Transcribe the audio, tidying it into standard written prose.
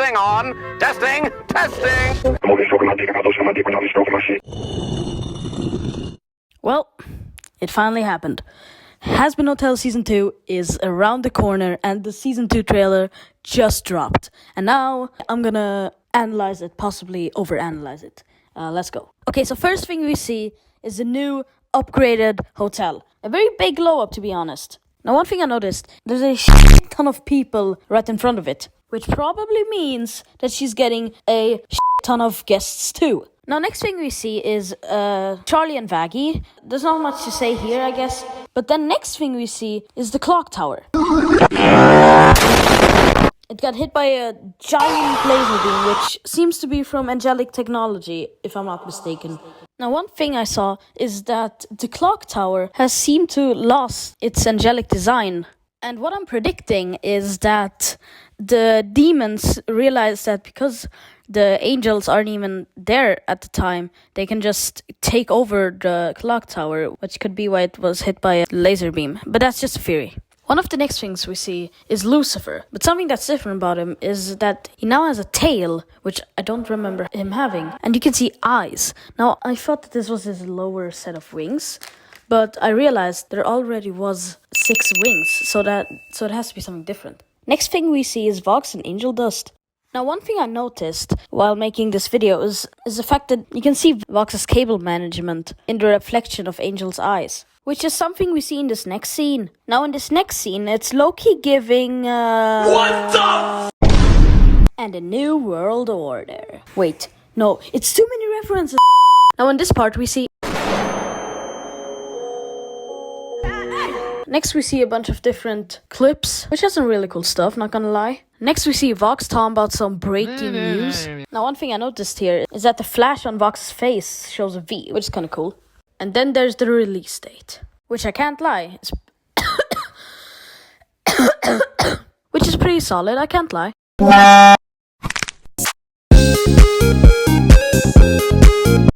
Testing on. Testing. Testing. Well, it finally happened. Hazbin Hotel Season 2 is around the corner and the Season 2 trailer just dropped. And now I'm gonna analyze it, possibly overanalyze it. Let's go. Okay, so first thing we see is the new upgraded hotel. A very big glow up, to be honest. Now, one thing I noticed, there's a shit ton of people right in front of it, which probably means that she's getting a shit ton of guests too. Now, next thing we see is Charlie and Vaggie. There's not much to say here, I guess. But then next thing we see is the clock tower. It got hit by a giant laser beam, which seems to be from angelic technology, if I'm not mistaken. Now, one thing I saw is that the clock tower has seemed to lost its angelic design. And what I'm predicting is that the demons realize that because the angels aren't even there at the time, they can just take over the clock tower, which could be why it was hit by a laser beam. But that's just a theory. One of the next things we see is Lucifer, but something that's different about him is that he now has a tail, which I don't remember him having, and you can see eyes. Now, I thought that this was his lower set of wings, but I realized there already was 6 wings, so it has to be something different. Next thing we see is Vox and Angel Dust. Now, one thing I noticed while making this video is the fact that you can see Vox's cable management in the reflection of Angel's eyes, which is something we see in this next scene. Now, in this next scene, it's Loki giving, What the and a new world order. Wait, no, it's too many references. Now, in this part, we see... Next, we see a bunch of different clips, which has some really cool stuff, not gonna lie. Next, we see Vox talking about some breaking news. Now, one thing I noticed here is that the flash on Vox's face shows a V, which is kind of cool. And then there's the release date, which I can't lie, which is pretty solid, I can't lie.